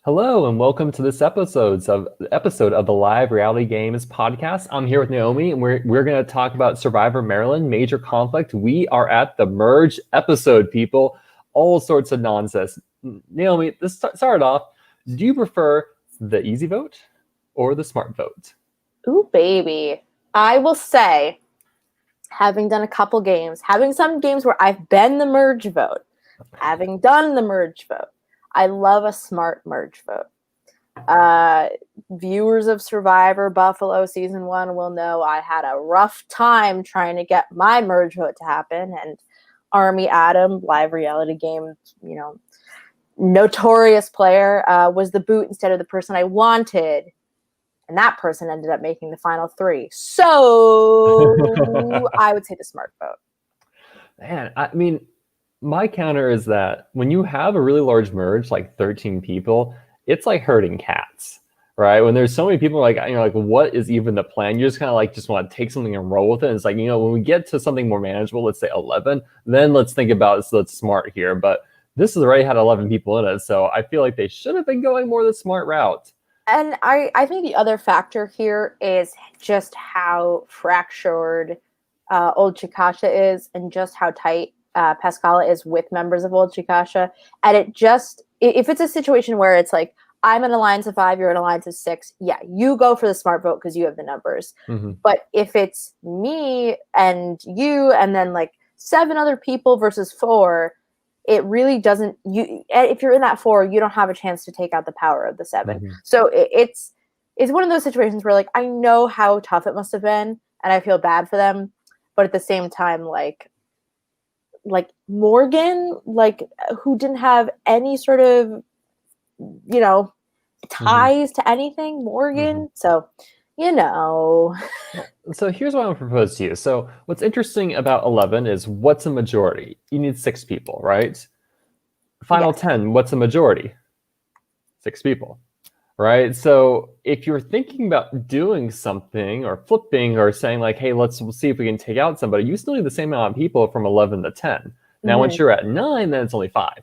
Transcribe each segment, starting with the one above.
Hello and welcome to this episode of the Live Reality Games podcast. I'm here with Naomi, and we're going to talk about Survivor Maryland Major Conflict. We are at the merge episode, people. All sorts of nonsense. Naomi, let's start off. Do you prefer the easy vote or the smart vote? Ooh, baby. I will say, having done a couple games, having some games where I've been the merge vote, having done the merge vote, I love a smart merge vote. Viewers of Survivor Buffalo Season 1 will know I had a rough time trying to get my merge vote to happen, and Army Adam, live reality game, notorious player, was the boot instead of the person I wanted. And that person ended up making the final three. So I would say the smart vote. Man, I mean, my counter is that when you have a really large merge, like 13 people, it's like herding cats, right? When there's so many people, like, what is even the plan? You just kind of just want to take something and roll with it. And it's like, when we get to something more manageable, let's say 11, then let's think about it. So let's smart here. But this has already had 11 people in it. So I feel like they should have been going more the smart route. And I think the other factor here is just how fractured Old Chickasha is and just how tight Pascala is with members of Old Chickasha. And if it's a situation where it's like, I'm in alliance of 5, you're in alliance of 6, yeah, you go for the smart vote because you have the numbers. Mm-hmm. But if it's me and you and then like 7 other people versus 4, it really doesn't. If you're in that 4, you don't have a chance to take out the power of the 7. Mm-hmm. So it's one of those situations where like I know how tough it must have been, and I feel bad for them, but at the same time, like Morgan, who didn't have any sort of ties to anything, Morgan. So So here's what I'm going to propose to you. So what's interesting about 11 is what's a majority? You need 6 people, right? Final 10, what's a majority? 6 people, right? So if you're thinking about doing something or flipping or saying like, hey, let's see if we can take out somebody, you still need the same amount of people from 11 to 10. Now, once you're at 9, then it's only 5.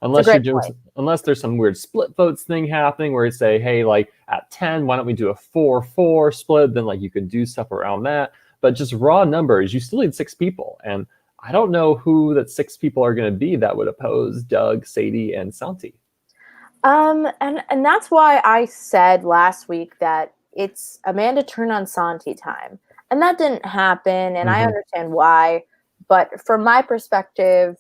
Unless there's some weird split votes thing happening where you say, hey, like at 10, why don't we do a 4-4 split? Then like you can do stuff around that. But just raw numbers, you still need 6 people. And I don't know who that 6 people are going to be that would oppose Doug, Sadie, and Santi. And that's why I said last week that it's Amanda turn on Santi time. And that didn't happen, and I understand why. But from my perspective,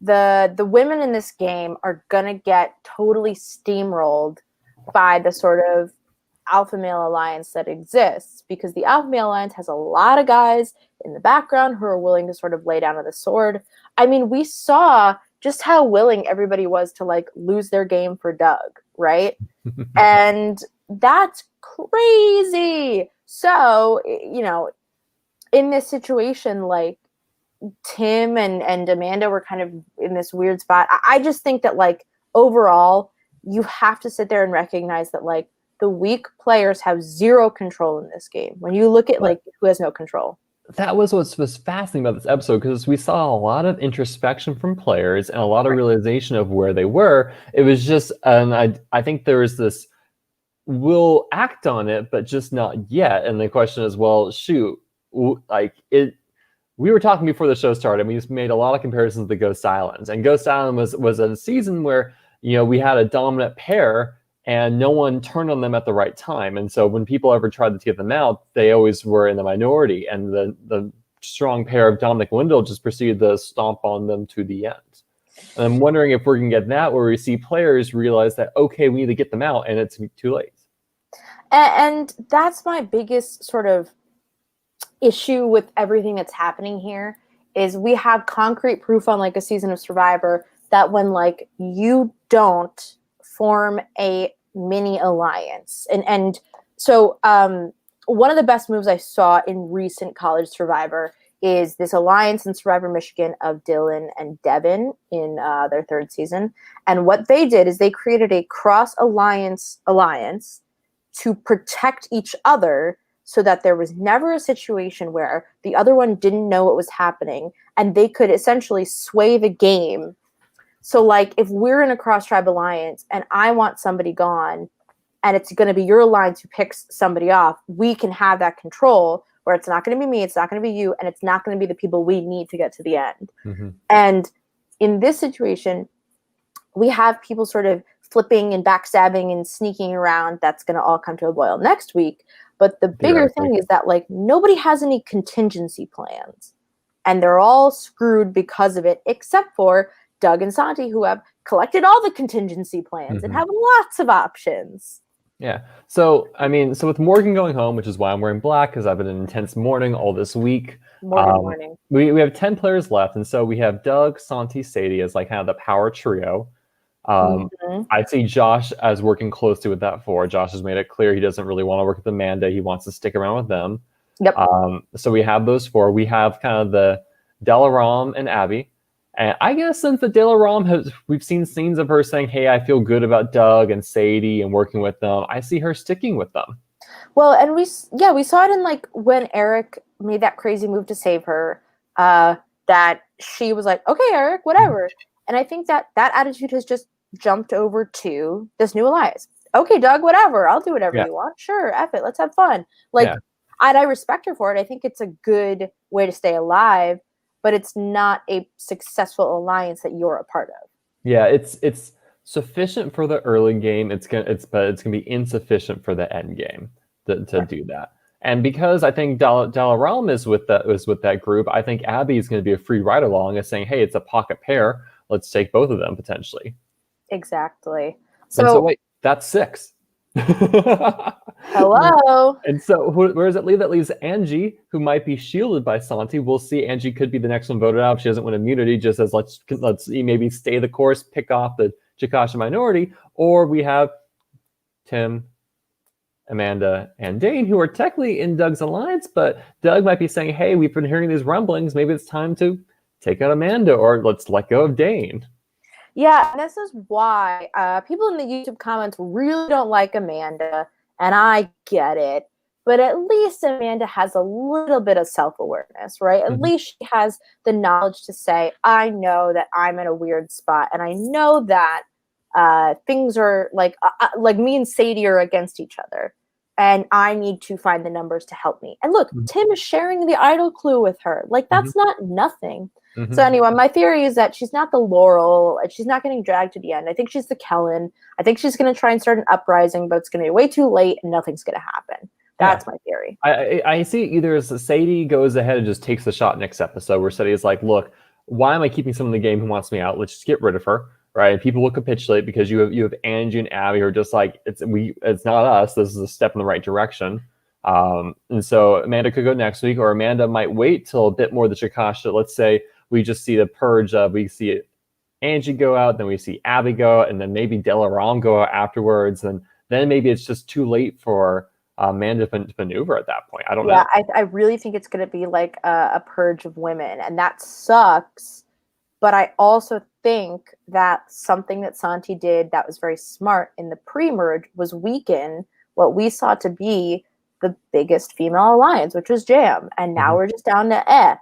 the women in this game are going to get totally steamrolled by the sort of alpha male alliance that exists, because the alpha male alliance has a lot of guys in the background who are willing to sort of lay down with the sword. I mean, we saw just how willing everybody was to like lose their game for Doug, right? And that's crazy. So, in this situation, like Tim and Amanda were kind of in this weird spot. I just think that like overall, you have to sit there and recognize that like the weak players have zero control in this game. When you look at like who has no control. That was what was fascinating about this episode, because we saw a lot of introspection from players and a lot of realization of where they were. It was just, and I think there was this, we'll act on it, but just not yet. And the question is, well, shoot, like it. We were talking before the show started, and we just made a lot of comparisons to Ghost Island. And Ghost Island was a season where, we had a dominant pair and no one turned on them at the right time. And so when people ever tried to get them out, they always were in the minority. And the strong pair of Dominic Wendell just proceeded to stomp on them to the end. And I'm wondering if we're going to get that where we see players realize that, okay, we need to get them out, and it's too late. And that's my biggest sort of issue with everything that's happening here is we have concrete proof on like a season of Survivor that when like you don't form a mini alliance and so one of the best moves I saw in recent college Survivor is this alliance in Survivor Michigan of Dylan and Devin in their 3rd season. And what they did is they created a cross alliance to protect each other, so that there was never a situation where the other one didn't know what was happening, and they could essentially sway the game So, like, if we're in a cross-tribe alliance and I want somebody gone, and it's going to be your alliance who picks somebody off, we can have that control where it's not going to be me, it's not going to be you, and it's not going to be the people we need to get to the end. Mm-hmm. And in this situation, we have people sort of flipping and backstabbing and sneaking around. That's going to all come to a boil next week. But the bigger thing is that, like, nobody has any contingency plans. And they're all screwed because of it, except for Doug and Santi, who have collected all the contingency plans and have lots of options. Yeah. So, I mean, so with Morgan going home, which is why I'm wearing black, because I've had an intense morning all this week. Morning. We have 10 players left. And so we have Doug, Santi, Sadie as like kind of the power trio. I see Josh as working closely with that four. Josh has made it clear he doesn't really want to work with Amanda. He wants to stick around with them. Yep. So we have those four. We have kind of the Delaram and Abby. And I guess since the Delaram we've seen scenes of her saying, hey, I feel good about Doug and Sadie and working with them. I see her sticking with them. Well, and we saw it in, like, when Eric made that crazy move to save her, that she was like, okay, Eric, whatever. And I think that attitude has just jumped over to this new alliance. Okay, Doug, whatever. I'll do whatever you want. Sure, F it. Let's have fun. Like, I respect her for it. I think it's a good way to stay alive, but it's not a successful alliance that you're a part of. Yeah, it's sufficient for the early game. But it's gonna be insufficient for the end game to do that. And because I think Dalaram is with that group, I think Abby is going to be a free ride along as saying, hey, it's a pocket pair. Let's take both of them potentially. Exactly. So wait, that's 6. Hello. And so where does it leave? That leaves Angie, who might be shielded by Santi. We'll see. Angie could be the next one voted out if she doesn't win immunity, just as let's maybe stay the course, pick off the Chikasha minority. Or we have Tim, Amanda, and Dane, who are technically in Doug's alliance, but Doug might be saying, hey, we've been hearing these rumblings. Maybe it's time to take out Amanda, or let's let go of Dane. Yeah, and this is why people in the YouTube comments really don't like Amanda, and I get it. But at least Amanda has a little bit of self-awareness, right? At least she has the knowledge to say, I know that I'm in a weird spot, and I know that things are like me and Sadie are against each other, and I need to find the numbers to help me. And look, Tim is sharing the idol clue with her. Like, that's not nothing. So anyway, my theory is that she's not the Laurel, and she's not getting dragged to the end. I think she's the Kellen. I think she's going to try and start an uprising, but it's going to be way too late, and nothing's going to happen. That's my theory. I see either as Sadie goes ahead and just takes the shot next episode, where Sadie is like, look, why am I keeping someone in the game who wants me out? Let's just get rid of her, right? And people will capitulate because you have Angie and Abby who are just like, it's not us. This is a step in the right direction. And so Amanda could go next week, or Amanda might wait till a bit more of the Chikasha. Let's say we just see the purge of, we see Angie go out, then we see Abby go out, and then maybe Delaram go out afterwards. And then maybe it's just too late for Amanda to maneuver at that point. I don't know. Yeah, I really think it's going to be like a purge of women, and that sucks. But I also think that something that Santi did that was very smart in the pre-merge was weaken what we saw to be the biggest female alliance, which was Jam. And now we're just down to Eh.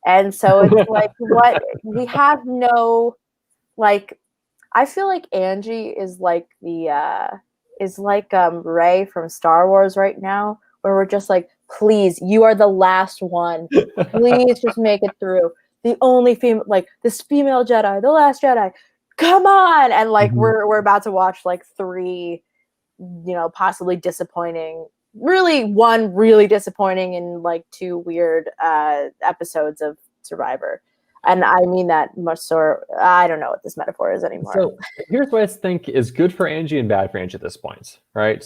And so it's like, what? We have no, like, I feel like Angie is like Rey from Star Wars right now, where we're just like, please, you are the last one. Please just make it through. The only female, like this female Jedi, the last Jedi. Come on. And like, we're about to watch like 3, possibly disappointing, really one really disappointing and like 2 weird episodes of Survivor. And I mean that much so, I don't know what this metaphor is anymore. So here's what I think is good for Angie and bad for Angie at this point, right?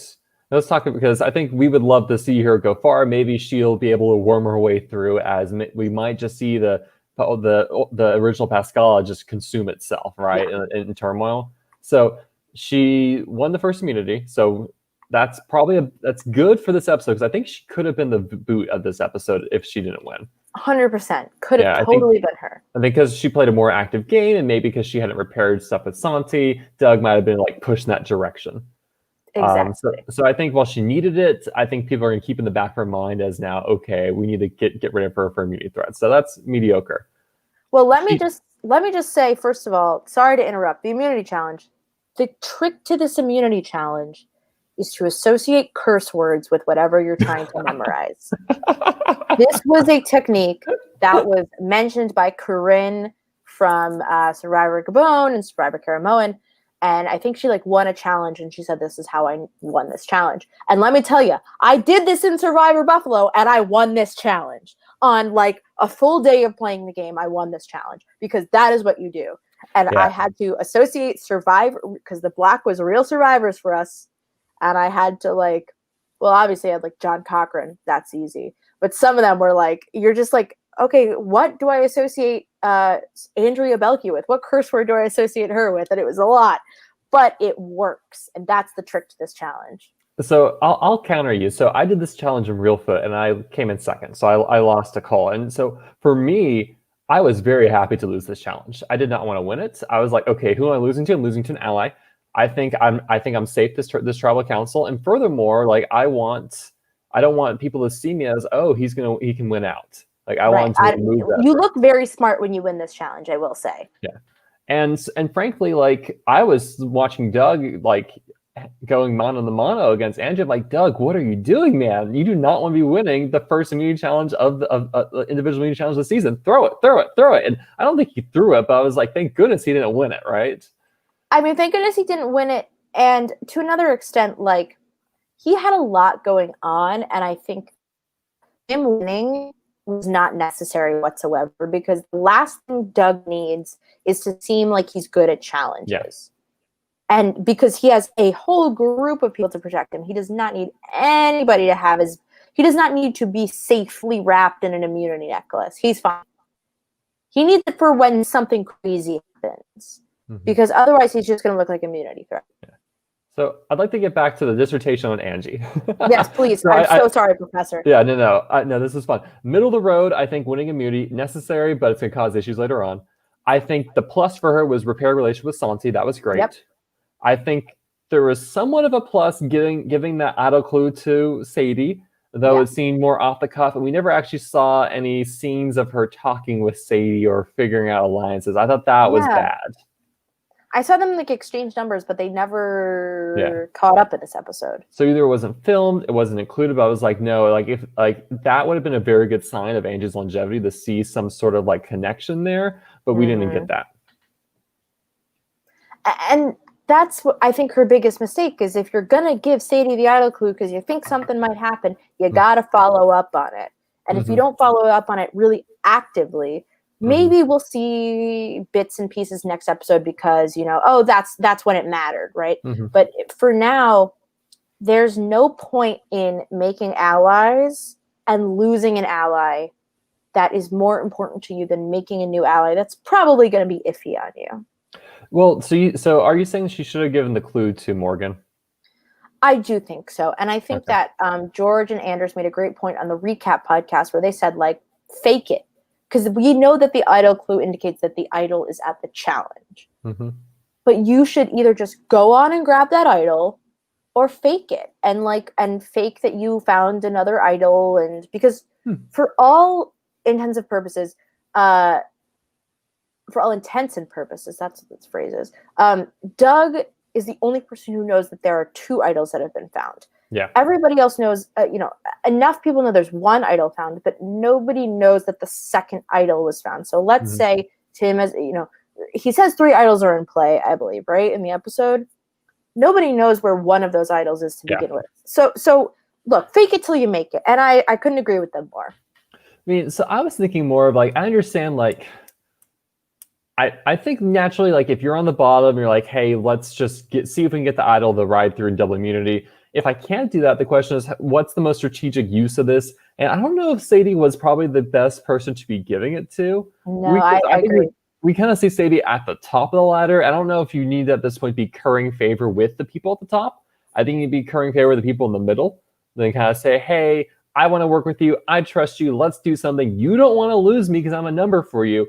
Let's talk, because I think we would love to see her go far. Maybe she'll be able to worm her way through, as we might just see the original Pascala just consume itself, right, in turmoil. So she won the first immunity, so that's that's good for this episode, because I think she could have been the boot of this episode if she didn't win. 100% could have totally been her. I think because she played a more active game, and maybe because she hadn't repaired stuff with Santi, Doug might have been like pushed in that direction. Exactly. So I think while she needed it, I think people are going to keep in the back of her mind as now, okay, we need to get rid of her for immunity threats. So that's mediocre. Well, let me just let me just say, first of all, sorry to interrupt, the immunity challenge. The trick to this immunity challenge is to associate curse words with whatever you're trying to memorize. This was a technique that was mentioned by Corinne from Survivor Gabon and Survivor Karamoan. And I think she won a challenge and she said, this is how I won this challenge. And let me tell you, I did this in Survivor Buffalo and I won this challenge. On a full day of playing the game, I won this challenge because that is what you do. And I had to associate Survivor because the black was real survivors for us. And I had to obviously I had John Cochran. That's easy. But some of them were you're just okay, what do I associate Andrea Belke with? What curse word do I associate her with? And it was a lot, but it works. And that's the trick to this challenge. So I'll counter you. So I did this challenge in Real Foot and I came in second. So I lost a call. And so for me, I was very happy to lose this challenge. I did not want to win it. I was like, okay, who am I losing to? I'm losing to an ally. I think I'm safe this tribal council. And furthermore, I don't want people to see me as, oh, he can win out. I want to remove that. You look very smart when you win this challenge, I will say. Yeah. And frankly, I was watching Doug going mano a mano against Andrew. I'm like, Doug, what are you doing, man? You do not want to be winning the first immunity challenge of the individual immunity challenge of the season. Throw it. And I don't think he threw it, but I was like, thank goodness he didn't win it, right? I mean, thank goodness he didn't win it. And to another extent, he had a lot going on. And I think him winning was not necessary whatsoever because the last thing Doug needs is to seem like he's good at challenges. Yes. And because he has a whole group of people to protect him, he does not need anybody to he does not need to be safely wrapped in an immunity necklace. He's fine. He needs it for when something crazy happens. Mm-hmm. Because otherwise he's just going to look like immunity threat. Yeah. So I'd like to get back to the dissertation on Angie. Yes, please. So I'm so sorry, Professor. Yeah, no, this is fun. Middle of the road, I think winning immunity, necessary, but it's going to cause issues later on. I think the plus for her was repair relationship with Santi. That was great. Yep. I think there was somewhat of a plus giving that idol clue to Sadie, though it seemed more off the cuff, and we never actually saw any scenes of her talking with Sadie or figuring out alliances. I thought that was bad. I saw them exchange numbers, but they never caught up in this episode. So either it wasn't filmed, it wasn't included, but I was like, no, if that would have been a very good sign of Angie's longevity to see some sort of connection there, but we didn't get that. And that's what I think her biggest mistake is. If you're gonna give Sadie the idol clue because you think something might happen, you gotta follow up on it. And if you don't follow up on it really actively, maybe we'll see bits and pieces next episode because, that's when it mattered, right? But for now, there's no point in making allies and losing an ally that is more important to you than making a new ally that's probably going to be iffy on you. Well, so are you saying she should have given the clue to Morgan? I do think so. And I think that George and Anders made a great point on the recap podcast where they said, fake it. Because we know that the idol clue indicates that the idol is at the challenge. But you should either just go on and grab that idol or fake it and fake that you found another idol. And because for all intents and purposes, that's what this phrase is, Doug is the only person who knows that there are 2 idols that have been found. Yeah. Everybody else knows, enough people know there's 1 idol found, but nobody knows that the second idol was found. So let's say Tim he says 3 idols are in play, I believe, right? In the episode. Nobody knows where one of those idols is to begin with. So look, fake it till you make it. And I couldn't agree with them more. I mean, so I was thinking more of I understand I think naturally, if you're on the bottom, you're hey, let's just see if we can get the idol to ride through double immunity. If I can't do that, the question is, what's the most strategic use of this? And I don't know if Sadie was probably the best person to be giving it to. No, I agree. We kind of see Sadie at the top of the ladder. I don't know if you need at this point be currying favor with the people at the top. I think you'd be currying favor with the people in the middle. Then kind of say, hey, I want to work with you. I trust you. Let's do something. You don't want to lose me because I'm a number for you.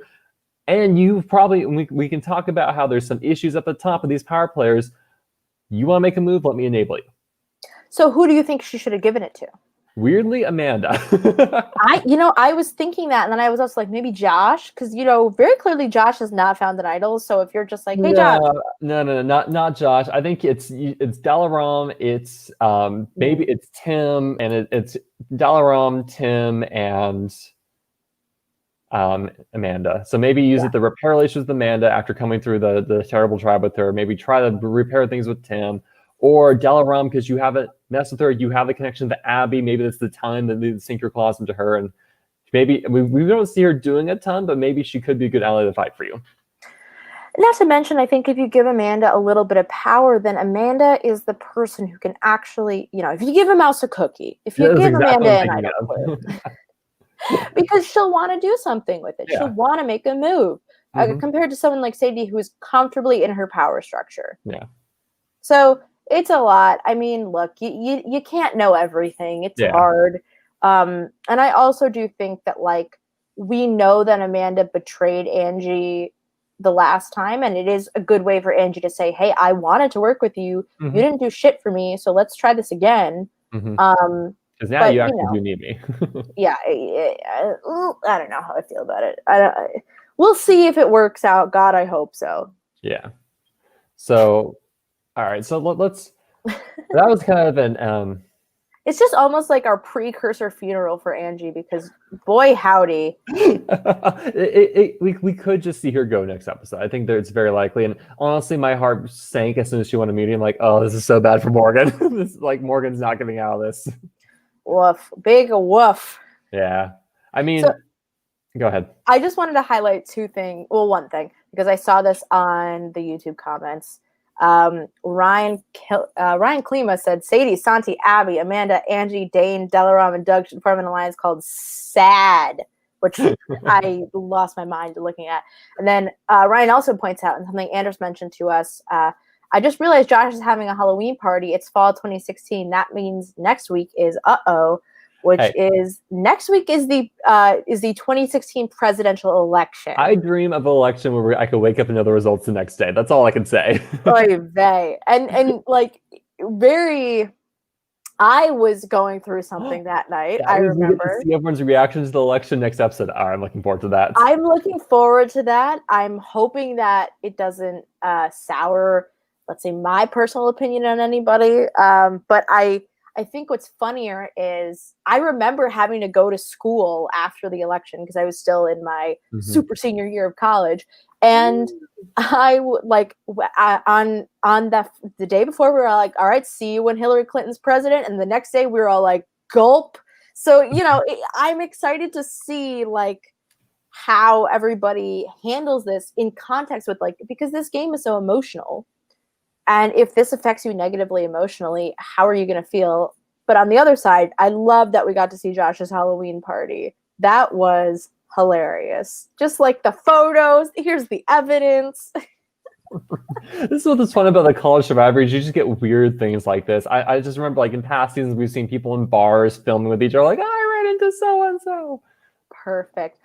And you probably, we can talk about how there's some issues at the top of these power players. You want to make a move? Let me enable you. So who do you think she should have given it to? Weirdly, Amanda. I was thinking that, and then I was also like, maybe Josh, because very clearly Josh has not found an idol. So if you're just like, hey, Josh, no, not Josh. I think it's Dalaram. It's maybe it's Tim, and it's Dalaram, Tim, and Amanda. So maybe use it to repair relations with Amanda after coming through the terrible tribe with her. Maybe try to repair things with Tim. Or Dalaram, because you haven't messed with her, you have the connection to Abby. Maybe that's the time that you sink your claws into her, and maybe we don't see her doing a ton, but maybe she could be a good ally to fight for you. Not to mention, I think if you give Amanda a little bit of power, then Amanda is the person who can actually, if you give a mouse a cookie, if you give Amanda an idol, because she'll want to do something with it. Yeah. She'll want to make a move compared to someone like Sadie, who's comfortably in her power structure. Yeah. So it's a lot. I mean, look, you can't know everything. It's hard. And I also do think that, like, we know that Amanda betrayed Angie the last time, and it is a good way for Angie to say, hey, I wanted to work with you. You didn't do shit for me, so let's try this again. Because now you actually do need me. Yeah, I don't know how I feel about it. We'll see if it works out. God, I hope so. Yeah. So, all right. So let's. That was kind of an. It's just almost like our precursor funeral for Angie, because boy, howdy. We could just see her go next episode. I think that it's very likely. And honestly, my heart sank as soon as she went to meet him. Like, oh, this is so bad for Morgan. This like Morgan's not getting out of this. Woof. Big woof. Yeah. I mean, go ahead. I just wanted to highlight one thing, because I saw this on the YouTube comments. Ryan Klima said Sadie, Santi, Abby, Amanda, Angie, Dane, Delaram, and Doug should form an alliance called SAD, which I lost my mind looking at. And then Ryan also points out, and something Anders mentioned to us, I just realized Josh is having a Halloween party. It's fall 2016. That means next week is which is next week is the 2016 presidential election. I dream of an election where I could wake up and know the results the next day. That's all I can say. Oy vey. And like I was going through something that night. I remember. See everyone's reactions to the election next episode. I'm looking forward to that. I'm looking forward to that. I'm hoping that it doesn't sour, let's say, my personal opinion on anybody. But I think what's funnier is I remember having to go to school after the election because I was still in my super senior year of college. And I like on the day before, we were like, all right, see you when Hillary Clinton's president. And the next day we were all like, gulp. So, I'm excited to see like how everybody handles this in context with because this game is so emotional. And if this affects you negatively emotionally, how are you going to feel? But on the other side, I love that we got to see Josh's Halloween party. That was hilarious. Just like the photos, here's the evidence. This is what's fun about the college survivors. You just get weird things like this. I just remember in past seasons, we've seen people in bars filming with each other like, I ran into so-and-so. Perfect.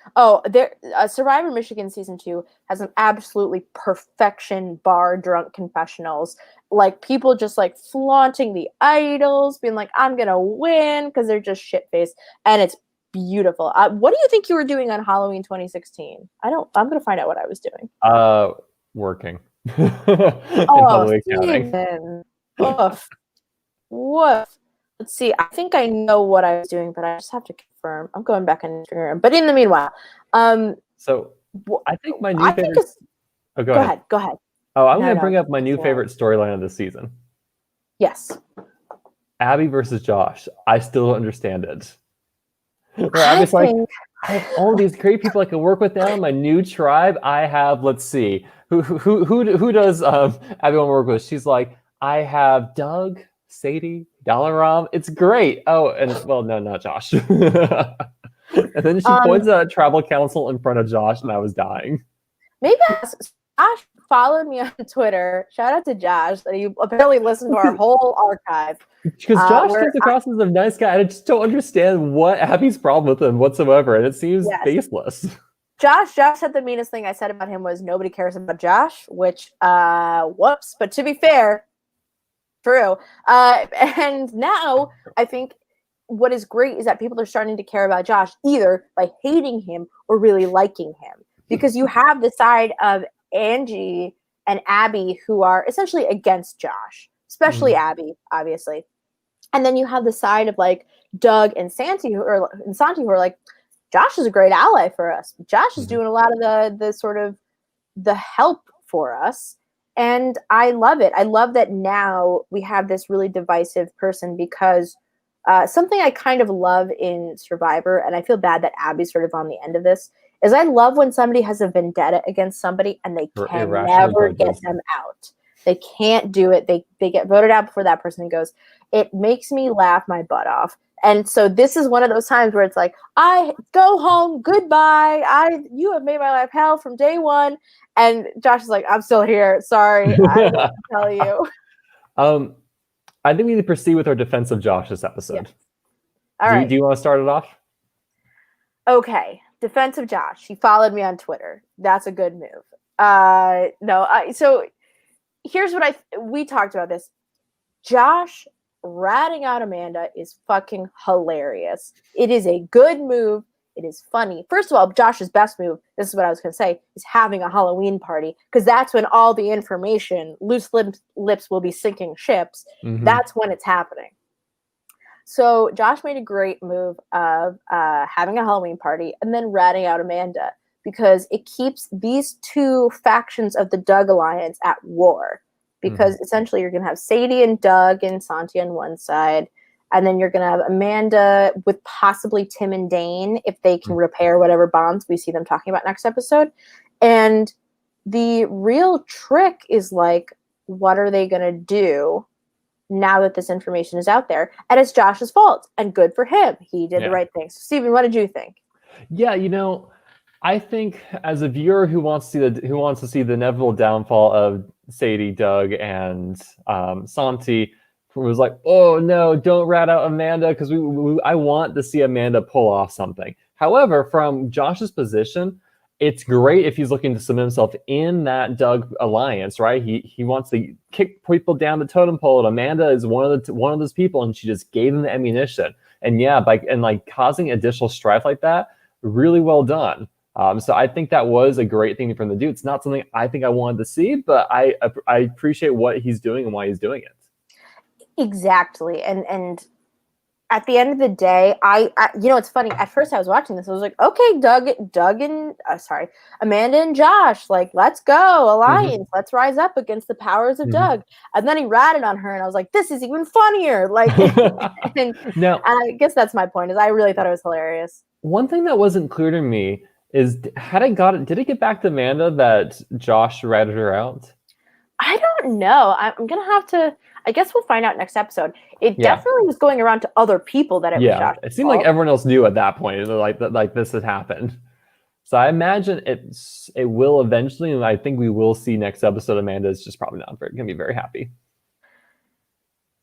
Survivor Michigan season 2 has an absolutely perfection bar drunk confessionals. Like people just flaunting the idols, being like, I'm gonna win, because they're just shit-faced, and it's beautiful. What do you think you were doing on Halloween 2016? I'm gonna find out what I was doing. Working. Woof. Woof. Let's see. I think I know what I was doing, but I just have to confirm. I'm going back on Instagram. But in the meanwhile, so I think my new favorite. Go ahead. Oh, I'm going to bring up my new favorite storyline of this season. Yes. Abby versus Josh. I still don't understand it. I have all these great people I can work with now. My new tribe. I have. Let's see. Who does Abby want to work with? She's like, I have Doug, Sadie, Dalaram. It's great. Oh, and no, not Josh. And then she points at tribal council in front of Josh, and I was dying. Maybe Josh followed me on Twitter. Shout out to Josh that he apparently listened to our whole archive. Because Josh comes across as a nice guy, and I just don't understand what Abby's problem with him whatsoever, and it seems baseless. Josh said the meanest thing I said about him was nobody cares about Josh, which whoops. But to be fair, true. And now I think what is great is that people are starting to care about Josh either by hating him or really liking him, because you have the side of Angie and Abby who are essentially against Josh, especially Abby, obviously. And then you have the side of like Doug and Santi who are like, Josh is a great ally for us. Josh is doing a lot of the sort of the help for us. And I love it. I love that now we have this really divisive person, because something I kind of love in Survivor, and I feel bad that Abby's sort of on the end of this, is I love when somebody has a vendetta against somebody and they can never get them out. They can't do it. They get voted out before that person goes. It makes me laugh my butt off. And so this is one of those times where it's like, I go home, goodbye. You have made my life hell from day one. And Josh is like, I'm still here. Sorry, I don't know what to tell you. I think we need to proceed with our defense of Josh this episode. Yes. All right. Do you want to start it off? Okay, defense of Josh. He followed me on Twitter. That's a good move. So here's what we talked about this. Josh ratting out Amanda is fucking hilarious. It is a good move. It is funny. First of all, Josh's best move, this is what I was going to say, is having a Halloween party, because that's when all the information, loose lips will be sinking ships. That's when it's happening. So Josh made a great move of having a Halloween party and then ratting out Amanda, because it keeps these two factions of the Doug Alliance at war. Because essentially you're going to have Sadie and Doug and Santi on one side, and then you're going to have Amanda with possibly Tim and Dane if they can repair whatever bonds we see them talking about next episode. And the real trick is like, what are they going to do now that this information is out there? And it's Josh's fault, and good for him. He did the right thing. So Steven, what did you think? Yeah, I think as a viewer who wants to see the inevitable downfall of Sadie, Doug, and Santi, was like, oh no, don't rat out Amanda, because I want to see Amanda pull off something. However, from Josh's position, it's great if he's looking to cement himself in that Doug alliance, right? He wants to kick people down the totem pole, and Amanda is one of those people, and she just gave him the ammunition. And yeah, by causing additional strife like that, really well done. So I think that was a great thing from the dude. It's not something I think I wanted to see, but I appreciate what he's doing and why he's doing it. Exactly. And at the end of the day, I it's funny. At first I was watching this, I was like, okay, Doug and Amanda and Josh, like, let's go, alliance, let's rise up against the powers of Doug. And then he ratted on her, and I was like, this is even funnier. Like, and I guess that's my point, is I really thought it was hilarious. One thing that wasn't clear to me is, did it get back to Amanda that Josh ratted her out? I don't know. I'm gonna have to. I guess we'll find out next episode. It definitely was going around to other people that it was Josh's it seemed fault. like everyone else knew at that point, like this had happened. So I imagine it will eventually, and I think we will see next episode. Amanda is just probably not gonna be very happy.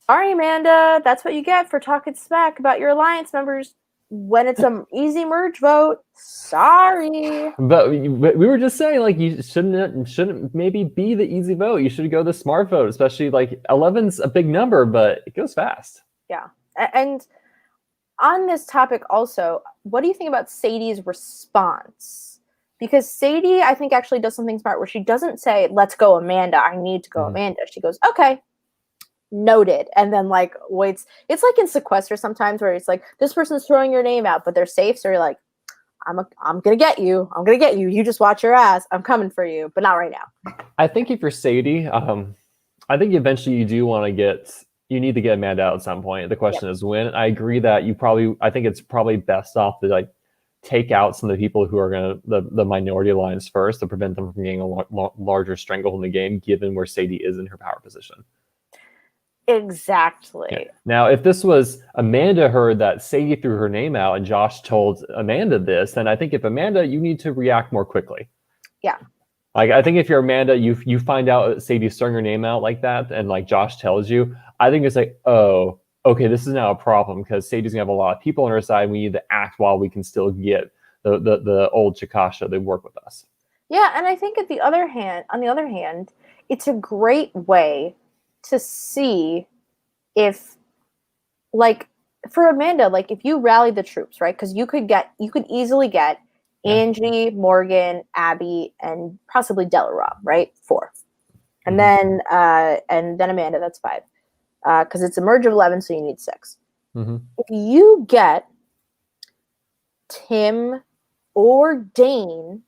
Sorry, Amanda. That's what you get for talking smack about your alliance members when it's an easy merge vote. Sorry. But we were just saying, like, you shouldn't maybe be the easy vote. You should go the smart vote, especially like 11's a big number, but it goes fast. Yeah. And on this topic also, what do you think about Sadie's response? Because Sadie, I think, actually does something smart where she doesn't say, let's go, Amanda. I need to go, Amanda. She goes, okay, noted. And then like waits. It's like in Sequester sometimes where it's like, this person's throwing your name out, but they're safe. So you're like, I'm gonna get you. I'm gonna get you. You just watch your ass. I'm coming for you, but not right now. I think if you're Sadie, I think eventually you need to get Amanda out at some point. The question is when. I agree that I think it's probably best off to like take out some of the people who are the minority alliance first to prevent them from getting a larger stranglehold in the game, given where Sadie is in her power position. Exactly. Yeah. Now, if this was Amanda heard that Sadie threw her name out and Josh told Amanda this, then I think if Amanda, you need to react more quickly. Yeah. Like, I think if you're Amanda, you find out Sadie's throwing her name out like that, and like Josh tells you, I think it's like, oh, okay, this is now a problem because Sadie's gonna have a lot of people on her side. We need to act while we can still get the old Chikasha to work with us. Yeah, and I think on the other hand, it's a great way to see if, like, for Amanda, like if you rally the troops, right? Because you could easily get Angie, Morgan, Abby, and possibly Delarob, right? 4. And then Amanda, that's 5. Because it's a merge of 11, so you need 6. If you get Tim or Dane,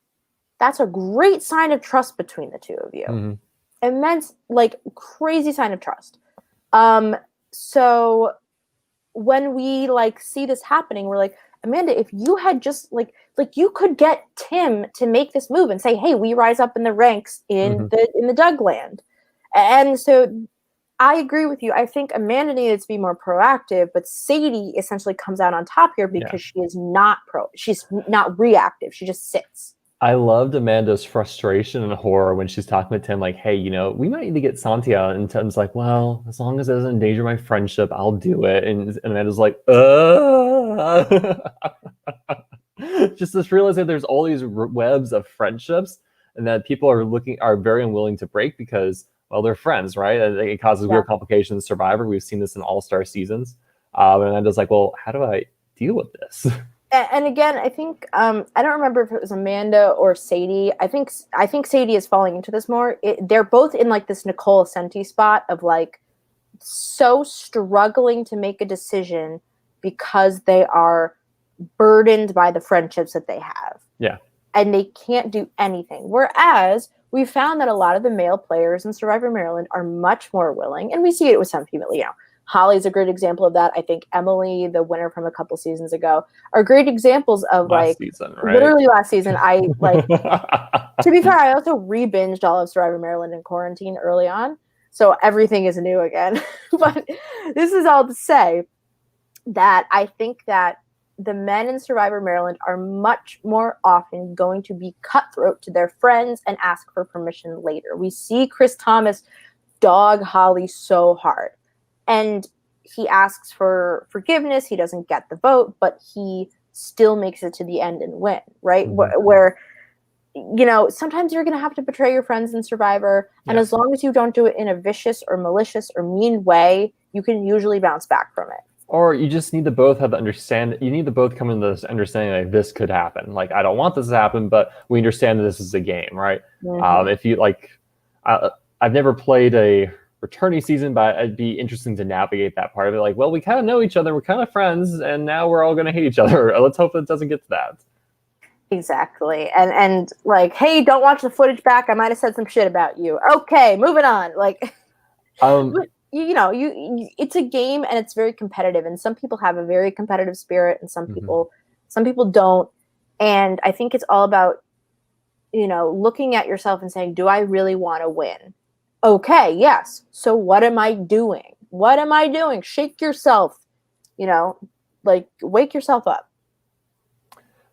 that's a great sign of trust between the two of you. Immense, like crazy sign of trust. So when we like see this happening, we're like, Amanda, if you had just like you could get Tim to make this move and say, hey, we rise up in the ranks in the Doug land. And so I agree with you. I think Amanda needed to be more proactive, but Sadie essentially comes out on top here because she is not she's not reactive. She just sits. I loved Amanda's frustration and horror when she's talking to Tim, like, hey, we might need to get Santi out. And Tim's like, well, as long as it doesn't endanger my friendship, I'll do it. And Amanda's like, just this realizing there's all these webs of friendships and that people are very unwilling to break because, well, they're friends, right? And it causes weird complications in Survivor. We've seen this in All-Star seasons. And Amanda's like, well, how do I deal with this? And again, I think I don't remember if it was Amanda or Sadie. I think Sadie is falling into this more. They're both in like this Nicole Senti spot of like so struggling to make a decision because they are burdened by the friendships that they have. Yeah. And they can't do anything. Whereas we found that a lot of the male players in Survivor Maryland are much more willing, and we see it with some people, Holly's a great example of that. I think Emily, the winner from a couple seasons ago, are great examples of last season. I like, to be fair, I also re-binged all of Survivor Maryland in quarantine early on. So everything is new again. But this is all to say that I think that the men in Survivor Maryland are much more often going to be cutthroat to their friends and ask for permission later. We see Chris Thomas dog Holly so hard. And he asks for forgiveness. He doesn't get the vote, but he still makes it to the end and win, right? Where sometimes you're going to have to betray your friends in Survivor. And as long as you don't do it in a vicious or malicious or mean way, you can usually bounce back from it. Or you just need to both have the understand. You need to both come into this understanding like this could happen. Like, I don't want this to happen, but we understand that this is a game, right? If you like, I've never played a returning season, but it'd be interesting to navigate that part of it. Like, well, we kind of know each other, we're kind of friends, and now we're all going to hate each other. Let's hope it doesn't get to that. Exactly. And like, hey, don't watch the footage back. I might have said some shit about you. Okay, moving on. Like, it's a game and it's very competitive. And some people have a very competitive spirit, and some people don't. And I think it's all about, looking at yourself and saying, do I really want to win? Okay, yes. So what am I doing? What am I doing? Shake yourself, like wake yourself up.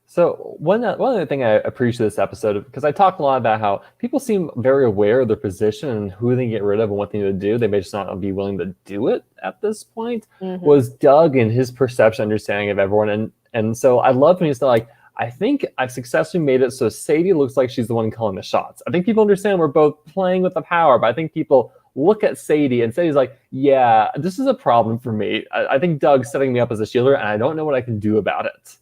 So one other thing I appreciate this episode, because I talked a lot about how people seem very aware of their position and who they get rid of and what they need to do. They may just not be willing to do it at this point. Was Doug and his perception, understanding of everyone. And so I love when he's like, I think I've successfully made it so Sadie looks like she's the one calling the shots. I think people understand we're both playing with the power, but I think people look at Sadie and Sadie's like, yeah, this is a problem for me. I think Doug's setting me up as a shielder, and I don't know what I can do about it.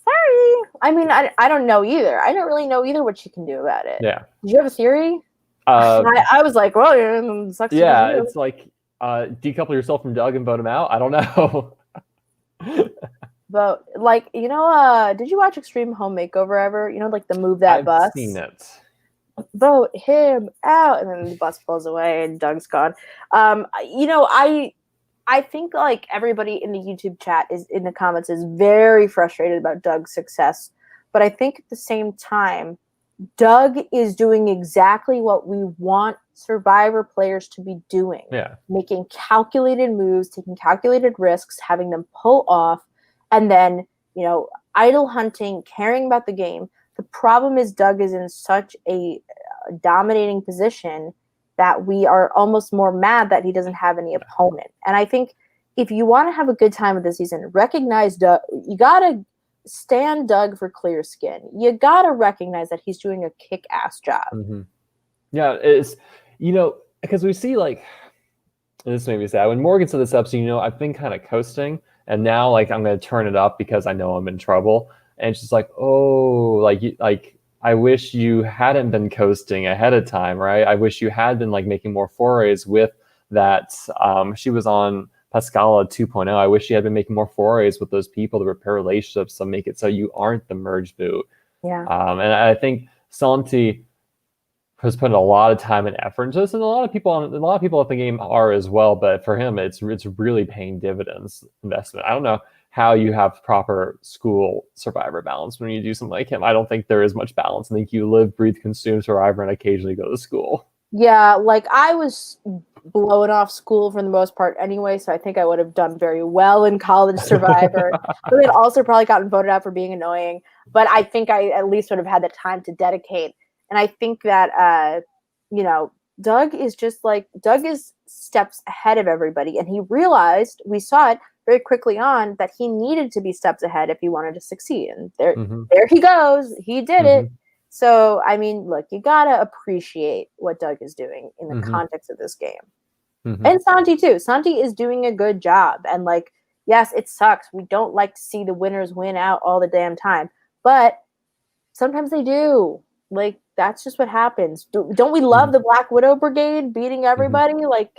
Sorry. I mean, I don't know either. I don't really know either what she can do about it. Yeah. Do you have a theory? I was like, well, it sucks. Yeah, it's like decouple yourself from Doug and vote him out. I don't know. But like, did you watch Extreme Home Makeover ever? Like the Move That Bus? I've seen it. Vote him out, and then the bus pulls away and Doug's gone. I think like everybody in the YouTube chat is in the comments is very frustrated about Doug's success. But I think at the same time, Doug is doing exactly what we want Survivor players to be doing. Yeah. Making calculated moves, taking calculated risks, having them pull off, and then, idle hunting, caring about the game. The problem is Doug is in such a dominating position that we are almost more mad that he doesn't have any opponent. And I think if you want to have a good time with the season, recognize Doug. You got to stand Doug for clear skin. You got to recognize that he's doing a kick-ass job. Yeah, it's, because we see like, this made me sad. When Morgan said this episode, I've been kind of coasting, and now like I'm going to turn it up because I know I'm in trouble. And she's like, oh, like I wish you hadn't been coasting ahead of time, right? I wish you had been like making more forays with that. She was on Pascala 2.0. I wish you had been making more forays with those people to repair relationships to make it so you aren't the merge boot. Yeah. And I think Santi has put a lot of time and effort into this, and a lot of people at the game are as well. But for him, it's really paying dividends investment. I don't know how you have proper school survivor balance when you do something like him. I don't think there is much balance. I think you live, breathe, consume survivor, and occasionally go to school. Yeah, like I was blowing off school for the most part anyway, so I think I would have done very well in college survivor. But then also probably gotten voted out for being annoying. But I think I at least would have had the time to dedicate. And I think that Doug is steps ahead of everybody, and he realized, we saw it very quickly on, that he needed to be steps ahead if he wanted to succeed. And there he goes. He did it. So, I mean, look, you gotta appreciate what Doug is doing in the context of this game. And Santi too. Santi is doing a good job. And like, yes, it sucks. We don't like to see the winners win out all the damn time. But sometimes they do. Like, that's just what happens. Don't we love the Black Widow Brigade beating everybody? Like,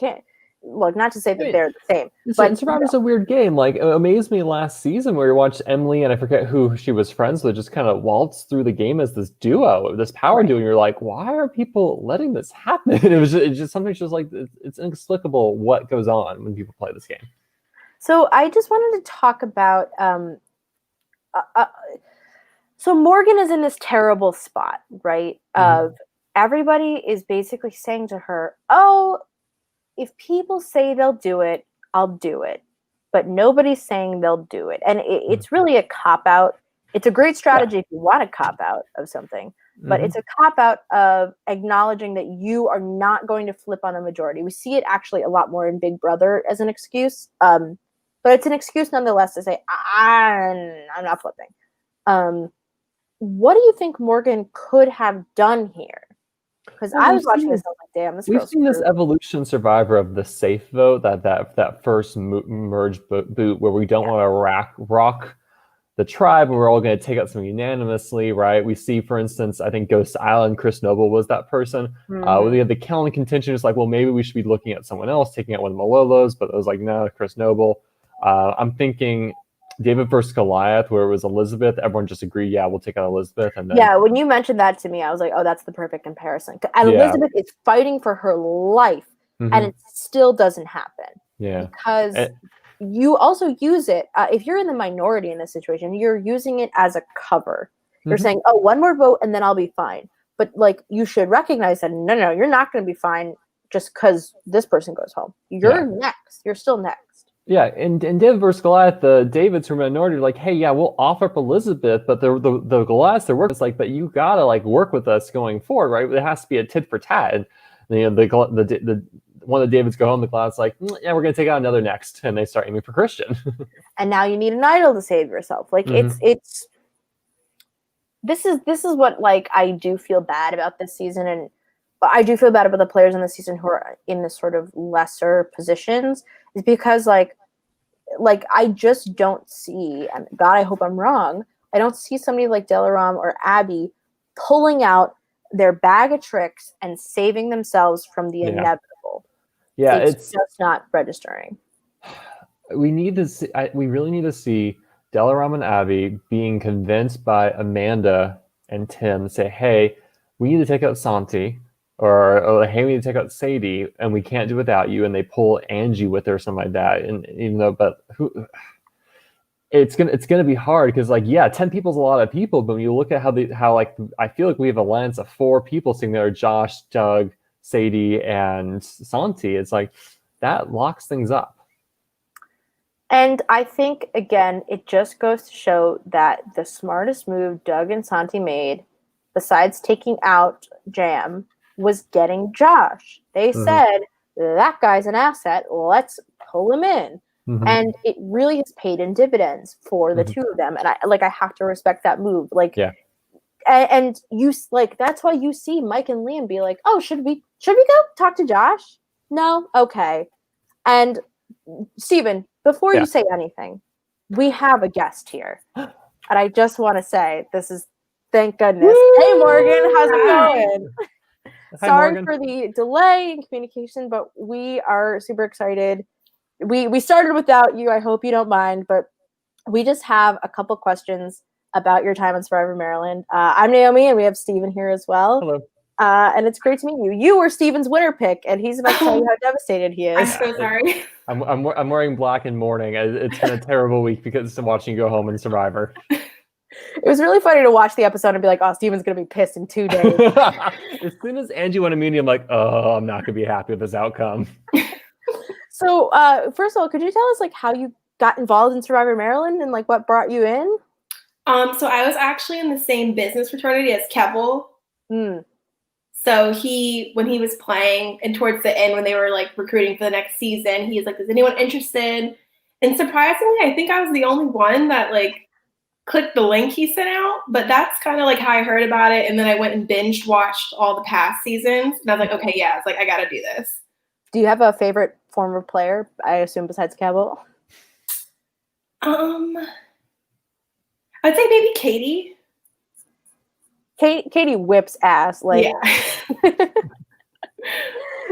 not to say that they're the same. But Survivor's a weird game. Like, it amazed me last season where you watched Emily and I forget who she was friends with just kind of waltz through the game as this duo, this power duo. And you're like, why are people letting this happen? It's just something just like, it's inexplicable what goes on when people play this game. So I just wanted to talk about, so Morgan is in this terrible spot, right? Of everybody is basically saying to her, oh, if people say they'll do it, I'll do it. But nobody's saying they'll do it. And it's really a cop-out. It's a great strategy if you want a cop-out of something. But it's a cop-out of acknowledging that you are not going to flip on the majority. We see it actually a lot more in Big Brother as an excuse. But it's an excuse nonetheless to say, I'm not flipping. What do you think Morgan could have done here? Because I was watching this, I was like, damn, this We've seen this evolution survivor of the safe vote, that first merge boot where we don't want to rock the tribe and we're all going to take out something unanimously, right? We see, for instance, I think Ghost Island, Chris Noble was that person. We had the Kellen contention. It's like, well, maybe we should be looking at someone else, taking out one of the Malolos, but it was like, no, Chris Noble. I'm thinking David versus Goliath, where it was Elizabeth. Everyone just agreed, yeah, we'll take out Elizabeth. And then, when you mentioned that to me, I was like, oh, that's the perfect comparison. And Elizabeth is fighting for her life, and it still doesn't happen. Yeah. Because you also use it, if you're in the minority in this situation, you're using it as a cover. You're saying, oh, one more vote, and then I'll be fine. But, like, you should recognize that, no, you're not going to be fine just because this person goes home. You're next. You're still next. Yeah, and David versus Goliath, the Davids who are minority are like, hey, yeah, we'll offer up Elizabeth, but the Goliaths, they're working. It's like, but you gotta like work with us going forward, right? There has to be a tit for tat. And the one of the Davids go home, the Goliath's like, yeah, we're gonna take out another next, and they start aiming for Christian. And now you need an idol to save yourself. Like it's this is what like I do feel bad about this season, and I do feel bad about the players in the season who are in this sort of lesser positions, is because like I just don't see, and God, I hope I'm wrong, I don't see somebody like Delaram or Abby pulling out their bag of tricks and saving themselves from the inevitable. Yeah, it's just not registering. We need to see. We really need to see Delaram and Abby being convinced by Amanda and Tim to say, "Hey, we need to take out Santi." Or hey, we need to take out Sadie, and we can't do without you. And they pull Angie with her, or something like that. And even though, it's gonna be hard because 10 people's a lot of people. But when you look at how I feel like we have a lens of 4 people sitting there: Josh, Doug, Sadie, and Santi. It's like that locks things up. And I think again, it just goes to show that the smartest move Doug and Santi made, besides taking out Jam, was getting Josh. They said, that guy's an asset, let's pull him in. And it really has paid in dividends for the two of them. And I have to respect that move. And you that's why you see Mike and Liam be like, oh, should we go talk to Josh? No? Okay. And Steven, before you say anything, we have a guest here. And I just want to say, thank goodness. Woo! Hey, Morgan, how's it going? Hi, Sorry Morgan. for the delay in communication, but we are super excited. We started without you. I hope you don't mind, but we just have a couple questions about your time on Survivor Maryland. I'm Naomi, and we have Steven here as well. Hello. And it's great to meet you. You were Steven's winner pick, and he's about to tell you how devastated he is. I'm so sorry. I'm wearing black and mourning. It's been a terrible week because of watching you go home in Survivor. It was really funny to watch the episode and be like, oh, Steven's going to be pissed in 2 days. As soon as Angie went immunity, I'm like, oh, I'm not going to be happy with this outcome. So, first of all, could you tell us like how you got involved in Survivor Maryland and like what brought you in? So I was actually in the same business fraternity as Kevel. So when he was playing and towards the end when they were like recruiting for the next season, he was like, is anyone interested? And surprisingly, I think I was the only one that like clicked the link he sent out, but that's kind of like how I heard about it. And then I went and binge watched all the past seasons. And I was like, okay, yeah, it's like, I got to do this. Do you have a favorite former player, I assume, besides Kevel? I'd say maybe Katie. Katie whips ass. Like, yeah.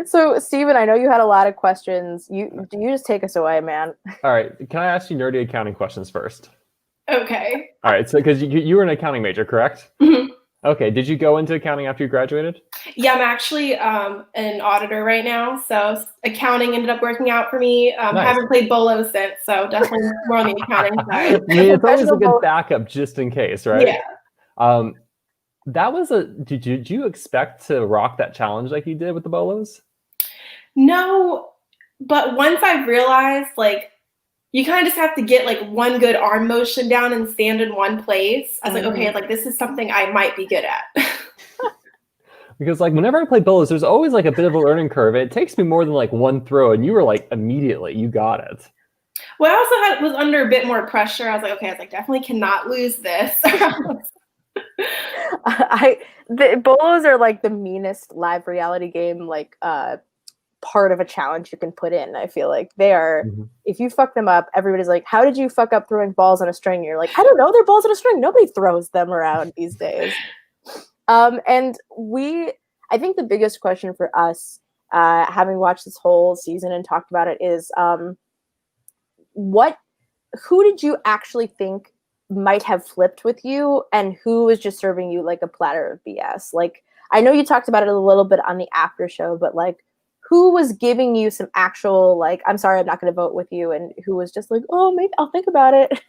So, Steven, I know you had a lot of questions. You just take us away, man. All right. Can I ask you nerdy accounting questions first? Okay. All right. So, because you were an accounting major, correct? Mm-hmm. Okay. Did you go into accounting after you graduated? Yeah, I'm actually an auditor right now. So accounting ended up working out for me. Nice. Haven't played Bolo since, so definitely more on the accounting side. I mean, it's always a good backup just in case, right? Yeah. That was did you expect to rock that challenge like you did with the Bolos? No, but once I realized, like, you kind of just have to get, like, one good arm motion down and stand in one place. I was like, okay, like, this is something I might be good at. Because, like, whenever I play Bolos, there's always, like, a bit of a learning curve. It takes me more than, like, one throw, and you were, like, immediately, you got it. Well, I also was under a bit more pressure. I was like, definitely cannot lose this. The Bolos are like the meanest live reality game like part of a challenge you can put in. I feel like they are. If you fuck them up, everybody's like, how did you fuck up throwing balls on a string? You're like, I don't know, they're balls on a string. Nobody throws them around these days. And I think the biggest question for us, having watched this whole season and talked about it, is who did you actually think might have flipped with you, and who was just serving you like a platter of BS? Like, I know you talked about it a little bit on the after show, but like, who was giving you some actual, like, I'm sorry, I'm not going to vote with you, and who was just like, oh, maybe I'll think about it?